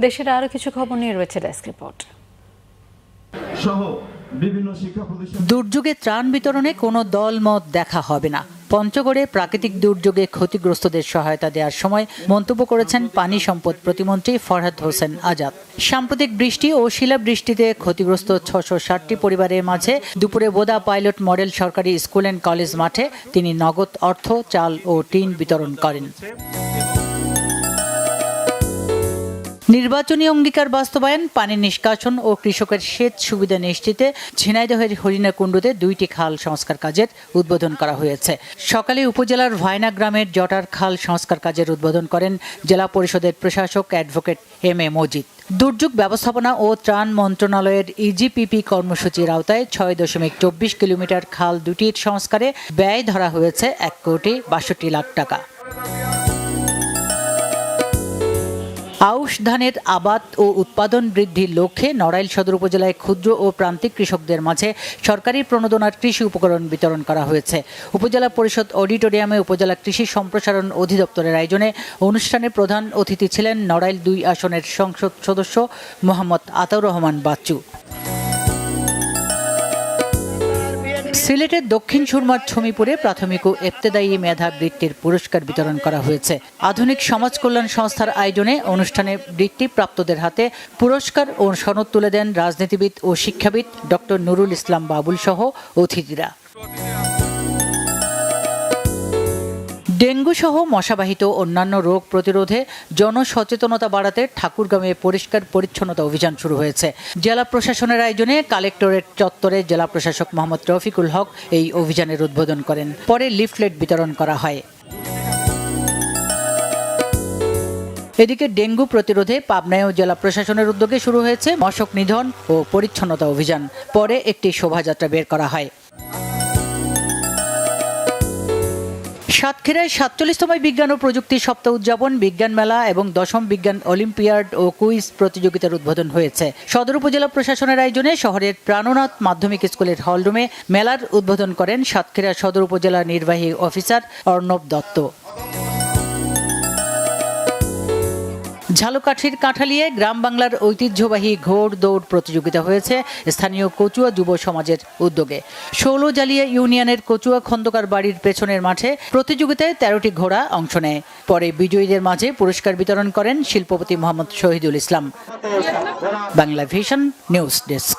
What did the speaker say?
দেশের আরো কিছু খবর নিয়ে রয়েছে ডেস্ক রিপোর্ট। দুর্যোগে ত্রাণ বিতরণে কোনো দলমত দেখা হবে না। পঞ্চগড়ে প্রাকৃতিক দুর্যোগে ক্ষতিগ্রস্তদের সহায়তা দেওয়ার সময় মন্তব্য করেছেন পানি সম্পদ প্রতিমন্ত্রী ফরহাদ হোসেন আজাদ। সাম্প্রতিক বৃষ্টি ও শিলাবৃষ্টিতে ক্ষতিগ্রস্ত ৬৬০টি পরিবারের মাঝে দুপুরে বোদা পাইলট মডেল সরকারি স্কুল অ্যান্ড কলেজ মাঠে তিনি নগদ অর্থ, চাল ও টিন বিতরণ করেন। নির্বাচনী অঙ্গীকার বাস্তবায়ন, পানি নিষ্কাশন ও কৃষকের সেচ সুবিধা নিশ্চিতে ঝিনাইদহের হরিণাকুণ্ডুতে 2টি খাল সংস্কার কাজের উদ্বোধন করা হয়েছে। সকালে উপজেলার ভায়না গ্রামের জটার খাল সংস্কার কাজের উদ্বোধন করেন জেলা পরিষদের প্রশাসক অ্যাডভোকেট এম.এ. মজিদ। দুর্যোগ ব্যবস্থাপনা ও ত্রাণ মন্ত্রণালয়ের ইজিপিপি কর্মসূচির আওতায় 6.24 কিলোমিটার খাল দুটির সংস্কারে ব্যয় ধরা হয়েছে 1,62,00,000 টাকা। আউশ ধানের আবাদ ও উৎপাদন বৃদ্ধির লক্ষ্যে নড়াইল সদর উপজেলায় ক্ষুদ্র ও প্রান্তিক কৃষকদের মাঝে সরকারি প্রণোদনার কৃষি উপকরণ বিতরণ করা হয়েছে। উপজেলা পরিষদ অডিটোরিয়ামে উপজেলা কৃষি সম্প্রসারণ অধিদপ্তরের আয়োজনে অনুষ্ঠানে প্রধান অতিথি ছিলেন নড়াইল 2 আসনের সংসদ সদস্য মোহাম্মদ আতাউর রহমান বাচ্চু। সিলেটের দক্ষিণ সুরমার ছমিপুরে প্রাথমিক ও ইবতেদায়ী মেধা বৃত্তির পুরস্কার বিতরণ করা হয়েছে। আধুনিক সমাজ কল্যাণ সংস্থার আয়োজনে অনুষ্ঠানে বৃত্তিপ্রাপ্তদের হাতে পুরস্কার ও সনদ তুলে দেন রাজনীতিবিদ ও শিক্ষাবিদ ডক্টর নুরুল ইসলাম বাবুল সহ অতিথিরা। ডেঙ্গু সহ মশাবাহিত অন্যান্য রোগ প্রতিরোধে জনসচেতনতা বাড়াতে ঠাকুরগাঁওয়ে পরিষ্কার পরিচ্ছন্নতা অভিযান শুরু হয়েছে। জেলা প্রশাসনের আয়োজনে কালেক্টরেট চত্বরে জেলা প্রশাসক মোহাম্মদ রফিকুল হক এই অভিযানের উদ্বোধন করেন। পরে লিফলেট বিতরণ করা হয়। এদিকে ডেঙ্গু প্রতিরোধে পাবনায়ও জেলা প্রশাসনের উদ্যোগে শুরু হয়েছে মশক নিধন ও পরিচ্ছন্নতা অভিযান। পরে একটি শোভাযাত্রা বের করা হয়। সাতক্ষীরায় ৪৭তম বিজ্ঞান ও প্রযুক্তি সপ্তাহ উদযাপন, বিজ্ঞান মেলা এবং 10ম বিজ্ঞান অলিম্পিয়াড ও কুইজ প্রতিযোগিতার উদ্বোধন হয়েছে। সদর উপজেলা প্রশাসনের আয়োজনে শহরের প্রাণনাথ মাধ্যমিক স্কুলের হলরুমে মেলার উদ্বোধন করেন সাতক্ষীরা সদর উপজেলা নির্বাহী অফিসার অর্ণব দত্ত। ঝালকাঠির কাঁঠালিয়ায় গ্রাম বাংলার ঐতিহ্যবাহী ঘোড় দৌড় প্রতিযোগিতা হয়েছে স্থানীয় কচুয়া যুব সমাজের উদ্যোগে। ষোলজালিয়া ইউনিয়নের কচুয়া খন্দকার বাড়ির পেছনের মাঠে প্রতিযোগিতায় 13টি ঘোড়া অংশ নেয়। পরে বিজয়ীদের মাঝে পুরস্কার বিতরণ করেন শিল্পপতি Mohammad Shahidul Islam. Bangla vision news desk.